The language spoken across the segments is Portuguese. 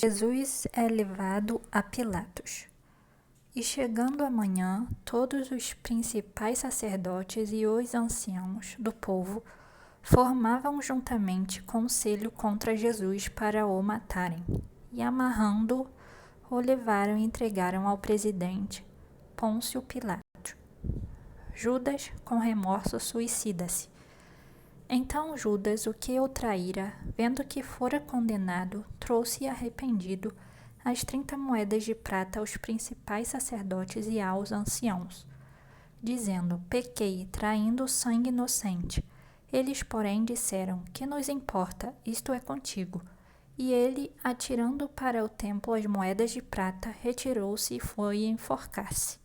Jesus é levado a Pilatos. E chegando a manhã, todos os principais sacerdotes e os anciãos do povo formavam juntamente conselho contra Jesus para o matarem, e amarrando-o, o levaram e entregaram ao presidente Pôncio Pilatos. Judas, com remorso, suicida-se. Então Judas, o que o traíra, vendo que fora condenado, trouxe arrependido as 30 moedas de prata aos principais sacerdotes e aos anciãos, dizendo: pequei, traindo sangue inocente. Eles, porém, disseram: que nos importa, isto é contigo. E ele, atirando para o templo as moedas de prata, retirou-se e foi enforcar-se.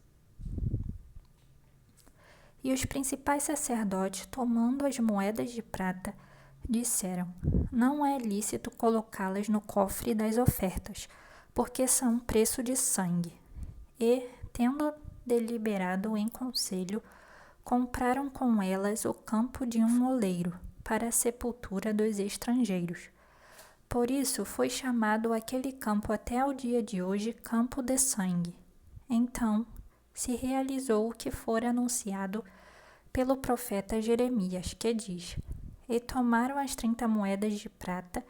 E os principais sacerdotes, tomando as moedas de prata, disseram: não é lícito colocá-las no cofre das ofertas, porque são preço de sangue. E, tendo deliberado em conselho, compraram com elas o campo de um oleiro, para a sepultura dos estrangeiros. Por isso foi chamado aquele campo até o dia de hoje Campo de Sangue. Então se realizou o que fora anunciado pelo profeta Jeremias, que diz: e tomaram as 30 moedas de prata,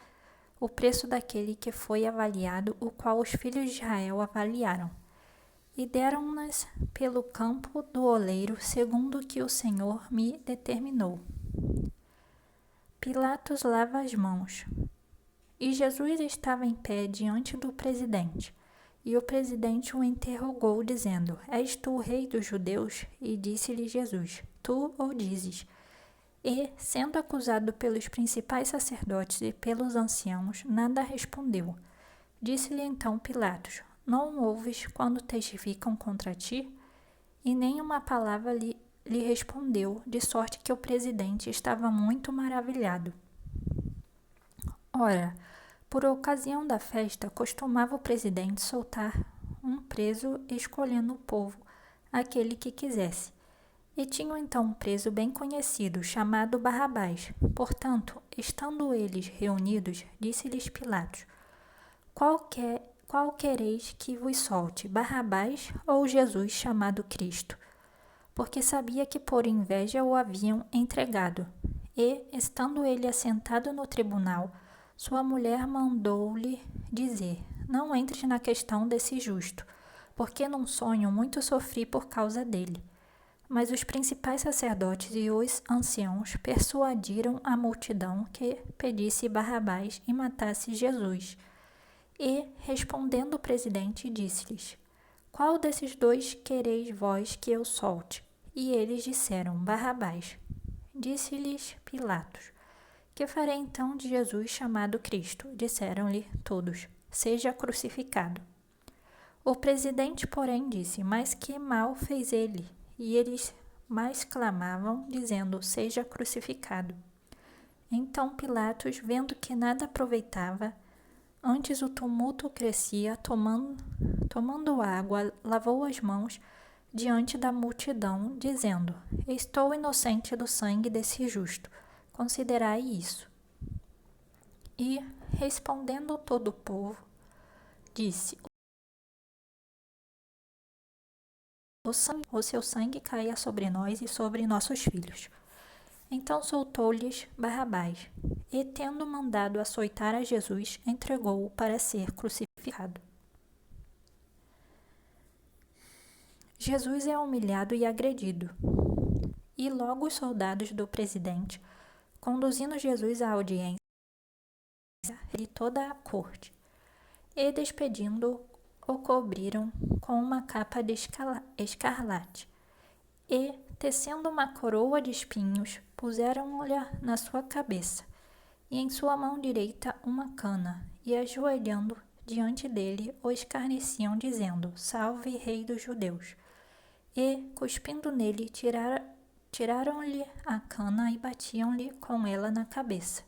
o preço daquele que foi avaliado, o qual os filhos de Israel avaliaram, e deram-nas pelo campo do oleiro, segundo o que o Senhor me determinou. Pilatos lava as mãos. E Jesus estava em pé diante do presidente. E o presidente o interrogou, dizendo: és tu o rei dos judeus? E disse-lhe Jesus: tu o dizes. E, sendo acusado pelos principais sacerdotes e pelos anciãos, nada respondeu. Disse-lhe então Pilatos: não ouves quando testificam contra ti? E nem uma palavra lhe respondeu, de sorte que o presidente estava muito maravilhado. Ora, por ocasião da festa, costumava o presidente soltar um preso, escolhendo o povo aquele que quisesse. E tinham então um preso bem conhecido, chamado Barrabás. Portanto, estando eles reunidos, disse-lhes Pilatos: qual quereis que vos solte, Barrabás ou Jesus chamado Cristo? Porque sabia que por inveja o haviam entregado. E, estando ele assentado no tribunal, sua mulher mandou-lhe dizer: não entres na questão desse justo, porque num sonho muito sofri por causa dele. Mas os principais sacerdotes e os anciãos persuadiram a multidão que pedisse Barrabás e matasse Jesus. E, respondendo o presidente, disse-lhes: qual desses dois quereis vós que eu solte? E eles disseram: Barrabás. Disse-lhes Pilatos: que farei então de Jesus chamado Cristo? Disseram-lhe todos: seja crucificado. O presidente, porém, disse: mas que mal fez ele? E eles mais clamavam, dizendo: seja crucificado. Então Pilatos, vendo que nada aproveitava, antes o tumulto crescia, tomando água, lavou as mãos diante da multidão, dizendo: estou inocente do sangue desse justo, considerai isso. E, respondendo todo o povo, disse: o seu sangue caia sobre nós e sobre nossos filhos. Então soltou-lhes Barrabás, e, tendo mandado açoitar a Jesus, entregou-o para ser crucificado. Jesus é humilhado e agredido. E logo os soldados do presidente, conduzindo Jesus à audiência de toda a corte, e despedindo-o, o cobriram com uma capa de escarlate, e, tecendo uma coroa de espinhos, puseram-lhe na sua cabeça, e em sua mão direita uma cana, e ajoelhando diante dele, o escarneciam, dizendo: salve, rei dos judeus. E, cuspindo nele, tiraram-lhe a cana e batiam-lhe com ela na cabeça.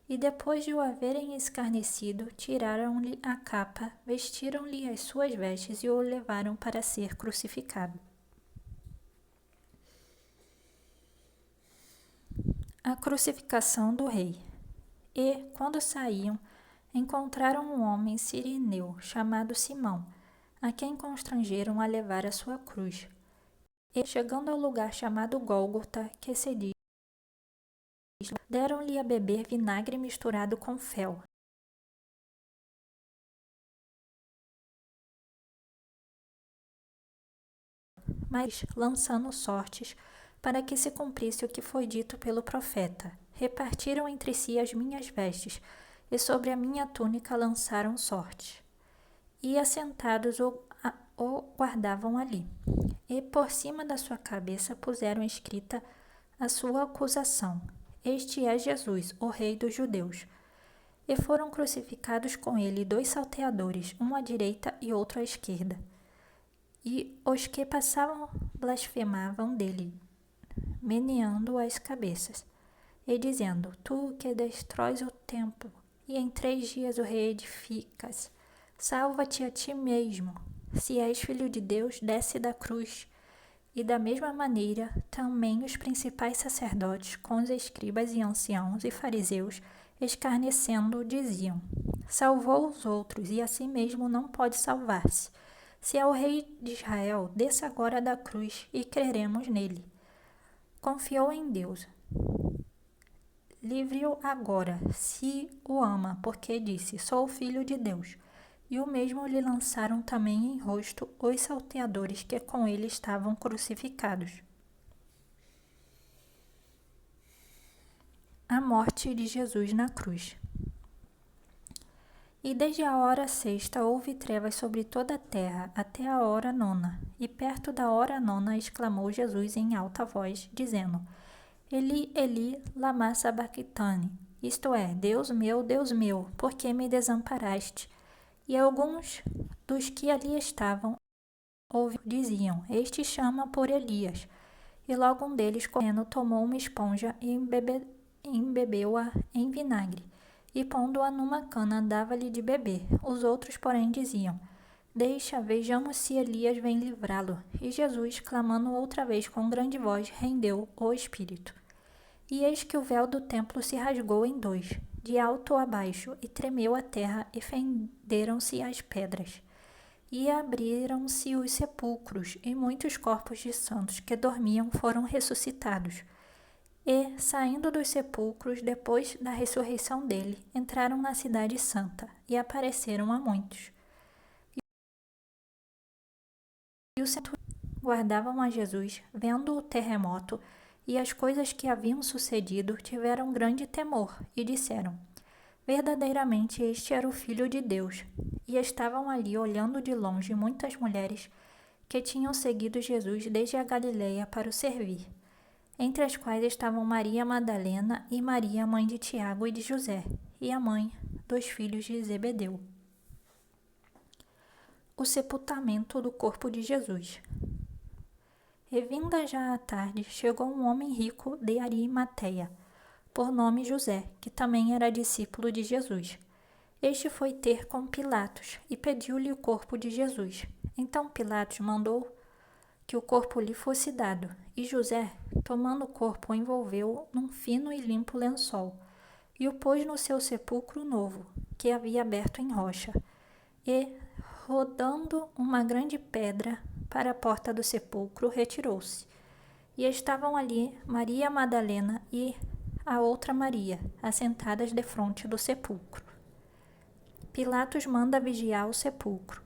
E depois de o haverem escarnecido, tiraram-lhe a capa, vestiram-lhe as suas vestes e o levaram para ser crucificado. A crucificação do rei. E, quando saíam, encontraram um homem cireneu chamado Simão, a quem constrangeram a levar a sua cruz. E, chegando ao lugar chamado Gólgota, que se diz, deram-lhe a beber vinagre misturado com fel. Mas, lançando sortes, para que se cumprisse o que foi dito pelo profeta, repartiram entre si as minhas vestes, e sobre a minha túnica lançaram sortes. E assentados o guardavam ali. E por cima da sua cabeça puseram escrita a sua acusação: Este é Jesus, o Rei dos Judeus. E foram crucificados com ele 2 salteadores, um à direita e outro à esquerda. E os que passavam blasfemavam dele, meneando as cabeças, e dizendo: Tu que destróis o templo, e em 3 dias o reedificas, salva-te a ti mesmo. Se és filho de Deus, desce da cruz. E da mesma maneira, também os principais sacerdotes, com os escribas e anciãos e fariseus, escarnecendo, diziam: Salvou os outros, e a si mesmo não pode salvar-se. Se é o rei de Israel, desça agora da cruz, e creremos nele. Confiou em Deus. Livre-o agora, se o ama, porque disse: Sou filho de Deus. E o mesmo lhe lançaram também em rosto os salteadores que com ele estavam crucificados. A morte de Jesus na cruz. E desde a hora 6ª houve trevas sobre toda a terra, até a hora 9ª. E perto da hora 9ª exclamou Jesus em alta voz, dizendo: Eli, Eli, lama sabachthani, isto é, Deus meu, por que me desamparaste? E alguns dos que ali estavam diziam: Este chama por Elias. E logo um deles, correndo, tomou uma esponja e embebeu-a em vinagre, e pondo-a numa cana, dava-lhe de beber. Os outros, porém, diziam: Deixa, vejamos se Elias vem livrá-lo. E Jesus, clamando outra vez com grande voz, rendeu o espírito. E eis que o véu do templo se rasgou em 2, de alto a baixo, e tremeu a terra, e fenderam-se as pedras. E abriram-se os sepulcros, e muitos corpos de santos que dormiam foram ressuscitados. E, saindo dos sepulcros, depois da ressurreição dele, entraram na cidade santa, e apareceram a muitos. E os centuriões guardavam a Jesus, vendo o terremoto e as coisas que haviam sucedido, tiveram grande temor, e disseram: Verdadeiramente este era o Filho de Deus. E estavam ali olhando de longe muitas mulheres que tinham seguido Jesus desde a Galileia para o servir, entre as quais estavam Maria Madalena e Maria, mãe de Tiago e de José, e a mãe dos filhos de Zebedeu. O sepultamento do corpo de Jesus. E vinda já a tarde, chegou um homem rico de Arimateia, por nome José, que também era discípulo de Jesus. Este foi ter com Pilatos e pediu-lhe o corpo de Jesus. Então Pilatos mandou que o corpo lhe fosse dado, e José, tomando o corpo, o envolveu num fino e limpo lençol, e o pôs no seu sepulcro novo, que havia aberto em rocha, e, rodando uma grande pedra para a porta do sepulcro, retirou-se. E estavam ali Maria Madalena e a outra Maria, assentadas defronte do sepulcro. Pilatos manda vigiar o sepulcro.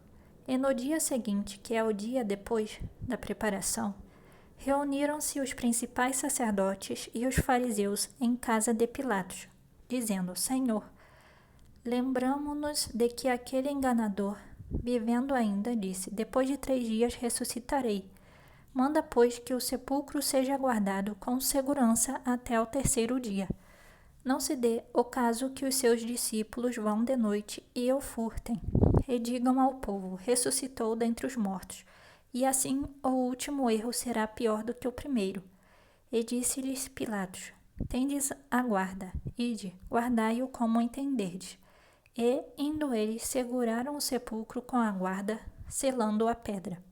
E no dia seguinte, que é o dia depois da preparação, reuniram-se os principais sacerdotes e os fariseus em casa de Pilatos, dizendo: Senhor, lembramo-nos de que aquele enganador, vivendo ainda, disse: Depois de 3 dias ressuscitarei. Manda, pois, que o sepulcro seja guardado com segurança até o 3º dia. Não se dê o caso que os seus discípulos vão de noite e o furtem, e digam ao povo: ressuscitou dentre os mortos, e assim o último erro será pior do que o primeiro. E disse-lhes Pilatos: Tendes a guarda, ide, guardai-o como entenderdes. E, indo eles, seguraram o sepulcro com a guarda, selando a pedra.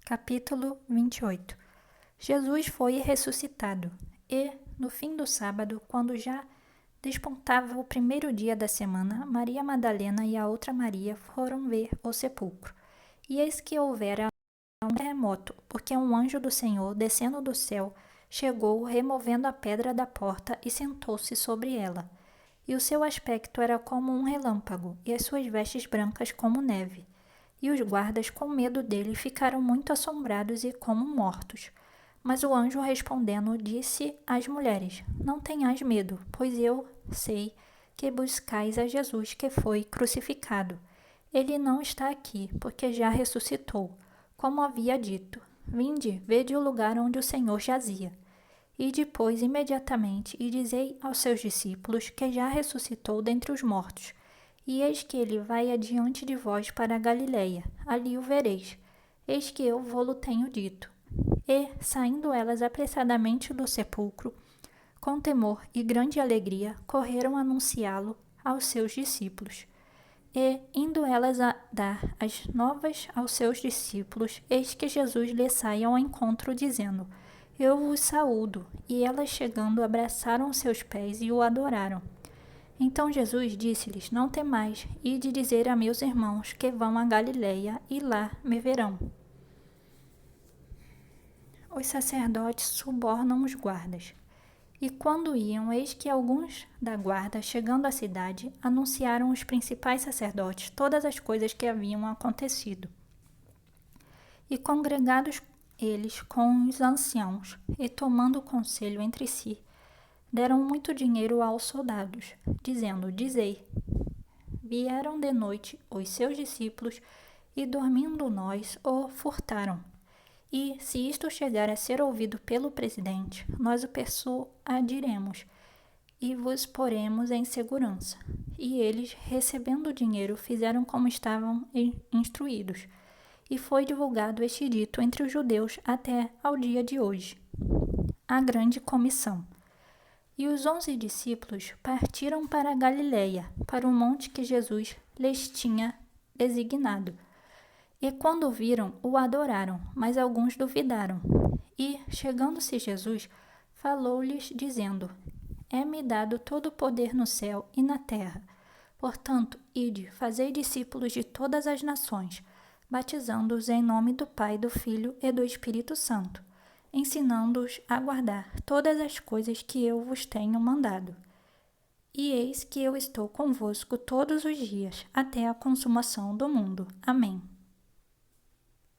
Capítulo 28. Jesus foi ressuscitado. E, no fim do sábado, quando já despontava o primeiro dia da semana, Maria Madalena e a outra Maria foram ver o sepulcro. E eis que houvera um terremoto, porque um anjo do Senhor, descendo do céu, chegou, removendo a pedra da porta e sentou-se sobre ela. E o seu aspecto era como um relâmpago, e as suas vestes brancas como neve. E os guardas, com medo dele, ficaram muito assombrados e como mortos. Mas o anjo, respondendo, disse às mulheres: Não tenhais medo, pois eu sei que buscais a Jesus que foi crucificado. Ele não está aqui, porque já ressuscitou, como havia dito. Vinde, vede o lugar onde o Senhor jazia. E depois, imediatamente, e dizei aos seus discípulos que já ressuscitou dentre os mortos. E eis que ele vai adiante de vós para a Galiléia, ali o vereis. Eis que eu vô-lo tenho dito. E, saindo elas apressadamente do sepulcro, com temor e grande alegria, correram anunciá-lo aos seus discípulos. E, indo elas a dar as novas aos seus discípulos, eis que Jesus lhes sai ao encontro, dizendo: Eu vos saúdo. E elas, chegando, abraçaram seus pés e o adoraram. Então Jesus disse-lhes: Não temais, ide dizer a meus irmãos que vão a Galiléia, e lá me verão. Os sacerdotes subornam os guardas. E quando iam, eis que alguns da guarda, chegando à cidade, anunciaram aos principais sacerdotes todas as coisas que haviam acontecido. E congregados eles com os anciãos, e tomando conselho entre si, deram muito dinheiro aos soldados, dizendo: Dizei, vieram de noite os seus discípulos, e dormindo nós o furtaram. E, se isto chegar a ser ouvido pelo presidente, nós o persuadiremos e vos poremos em segurança. E eles, recebendo o dinheiro, fizeram como estavam instruídos. E foi divulgado este dito entre os judeus até ao dia de hoje. A grande comissão. E os 11 discípulos partiram para a Galiléia, para o monte que Jesus lhes tinha designado. E quando o viram, o adoraram, mas alguns duvidaram. E, chegando-se Jesus, falou-lhes, dizendo: É-me dado todo o poder no céu e na terra. Portanto, ide, fazei discípulos de todas as nações, batizando-os em nome do Pai, do Filho e do Espírito Santo, ensinando-os a guardar todas as coisas que eu vos tenho mandado. E eis que eu estou convosco todos os dias, até a consumação do mundo. Amém.